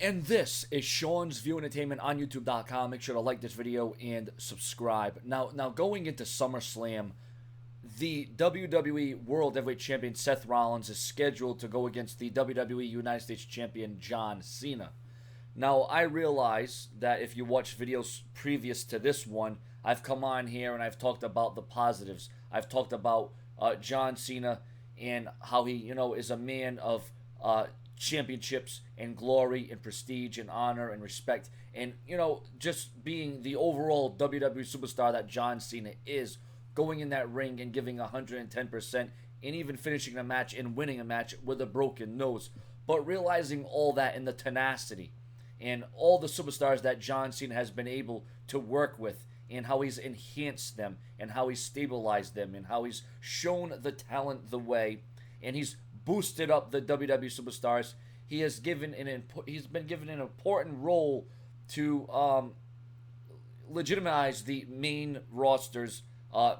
And this is Sean's View Entertainment on YouTube.com. Make sure to like this video and subscribe. Now going into SummerSlam, the WWE World Heavyweight Champion Seth Rollins is scheduled to go against the WWE United States Champion John Cena. Now, I realize that if you watch videos previous to this one, I've come on here and I've talked about the positives. I've talked about John Cena and how he, is a man of championships and glory and prestige and honor and respect. And, just being the overall WWE superstar that John Cena is, going in that ring and giving 110% and even finishing a match and winning a match with a broken nose. But realizing all that in the tenacity and all the superstars that John Cena has been able to work with, and how he's enhanced them, and how he's stabilized them, and how he's shown the talent the way, and he's boosted up the WWE superstars. He's been given an important role to legitimize the main roster's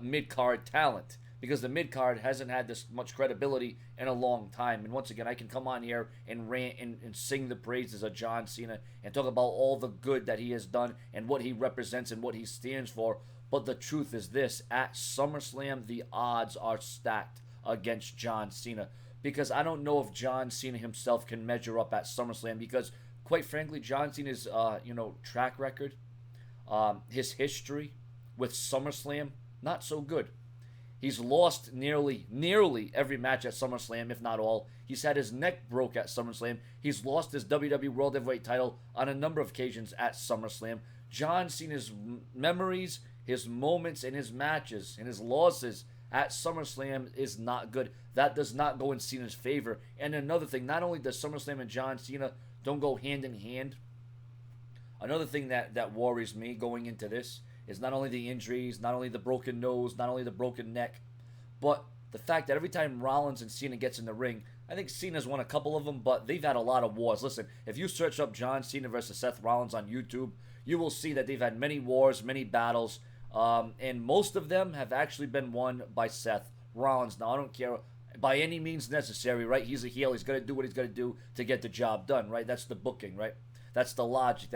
mid-card talent, because the mid-card hasn't had this much credibility in a long time. And once again, I can come on here and rant and sing the praises of John Cena and talk about all the good that he has done and what he represents and what he stands for. But the truth is this: at SummerSlam, the odds are stacked against John Cena, because I don't know if John Cena himself can measure up at SummerSlam, because quite frankly, John Cena's track record, his history with SummerSlam, not so good. He's lost nearly every match at SummerSlam, if not all. He's had his neck broke at SummerSlam. He's lost his WWE World Heavyweight title on a number of occasions at SummerSlam. John Cena's memories, his moments, and his matches, and his losses at SummerSlam is not good. That does not go in Cena's favor. And another thing, not only does SummerSlam and John Cena don't go hand in hand, another thing that worries me going into this is not only the injuries, not only the broken nose, not only the broken neck, but the fact that every time Rollins and Cena gets in the ring, I think Cena's won a couple of them, but they've had a lot of wars. Listen, if you search up John Cena versus Seth Rollins on YouTube, you will see that they've had many wars, many battles, and most of them have actually been won by Seth Rollins. Now, I don't care by any means necessary, right? He's a heel. He's going to do what he's going to do to get the job done, right? That's the booking, right? That's the logic.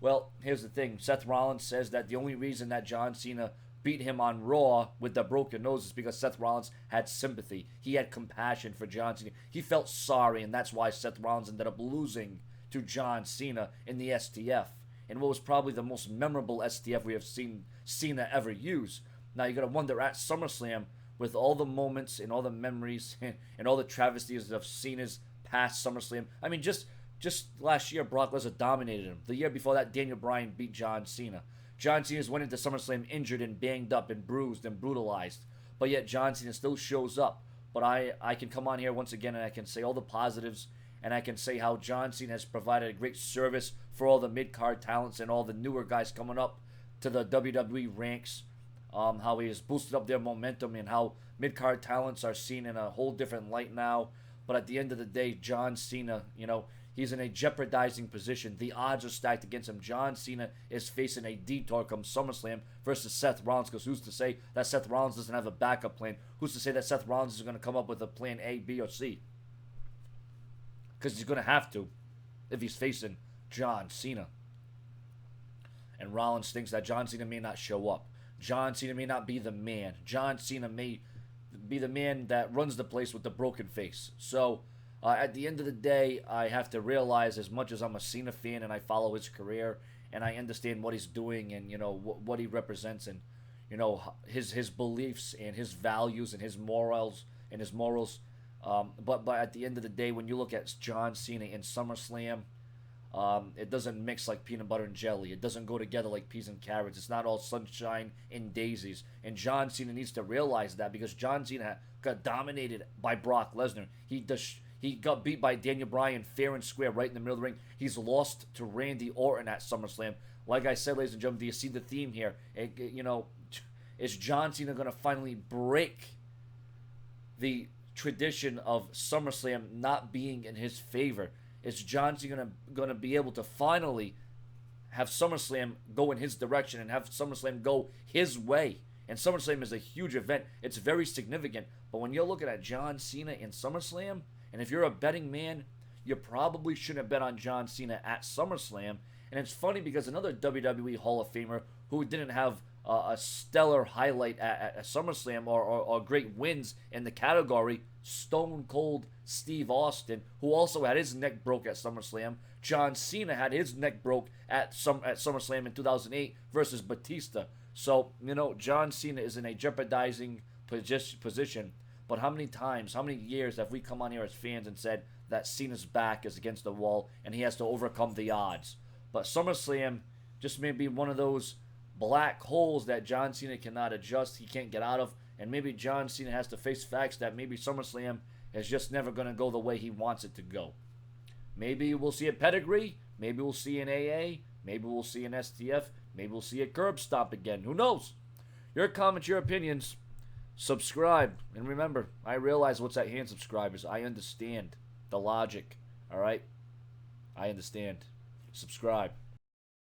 Well, here's the thing. Seth Rollins says that the only reason that John Cena beat him on Raw with the broken nose is because Seth Rollins had sympathy. He had compassion for John Cena. He felt sorry, and that's why Seth Rollins ended up losing to John Cena in the SDF, in what was probably the most memorable SDF we have seen Cena ever use. Now, you got to wonder, at SummerSlam, with all the moments and all the memories and all the travesties of Cena's past SummerSlam, I mean, just last year, Brock Lesnar dominated him. The year before that, Daniel Bryan beat John Cena. John Cena's went into SummerSlam injured and banged up and bruised and brutalized. But yet John Cena still shows up. But I can come on here once again and I can say all the positives, and I can say how John Cena has provided a great service for all the mid-card talents and all the newer guys coming up to the WWE ranks. How he has boosted up their momentum, and how mid-card talents are seen in a whole different light now. But at the end of the day, John Cena, he's in a jeopardizing position. The odds are stacked against him. John Cena is facing a detour come SummerSlam versus Seth Rollins, because who's to say that Seth Rollins doesn't have a backup plan? Who's to say that Seth Rollins is going to come up with a plan A, B, or C? Because he's going to have to if he's facing John Cena. And Rollins thinks that John Cena may not show up. John Cena may not be the man. John Cena may be the man that runs the place with the broken face. So, at the end of the day, I have to realize, as much as I'm a Cena fan and I follow his career and I understand what he's doing and what he represents, and his beliefs and his values and his morals but at the end of the day, when you look at John Cena in SummerSlam, it doesn't mix like peanut butter and jelly. It doesn't go together like peas and carrots. It's not all sunshine and daisies. And John Cena needs to realize that, because John Cena got dominated by Brock Lesnar. He got beat by Daniel Bryan fair and square right in the middle of the ring. He's lost to Randy Orton at SummerSlam. Like I said, ladies and gentlemen, do you see the theme here? Is John Cena going to finally break the tradition of SummerSlam not being in his favor? Is John Cena going to be able to finally have SummerSlam go in his direction and have SummerSlam go his way? And SummerSlam is a huge event. It's very significant. But when you're looking at John Cena in SummerSlam, and if you're a betting man, you probably shouldn't have bet on John Cena at SummerSlam. And it's funny because another WWE Hall of Famer who didn't have a stellar highlight at SummerSlam or great wins in the category, Stone Cold Steve Austin, who also had his neck broke at SummerSlam. John Cena had his neck broke at SummerSlam in 2008 versus Batista. So, John Cena is in a jeopardizing position. But how many times, how many years have we come on here as fans and said that Cena's back is against the wall and he has to overcome the odds? But SummerSlam just may be one of those black holes that John Cena cannot adjust, he can't get out of, and maybe John Cena has to face facts that maybe SummerSlam is just never going to go the way he wants it to go. Maybe we'll see a pedigree, maybe we'll see an AA, maybe we'll see an SDF, maybe we'll see a curb stomp again, who knows? Your comments, your opinions, subscribe, and remember, I realize what's at hand, subscribers. I understand the logic, alright? I understand. Subscribe.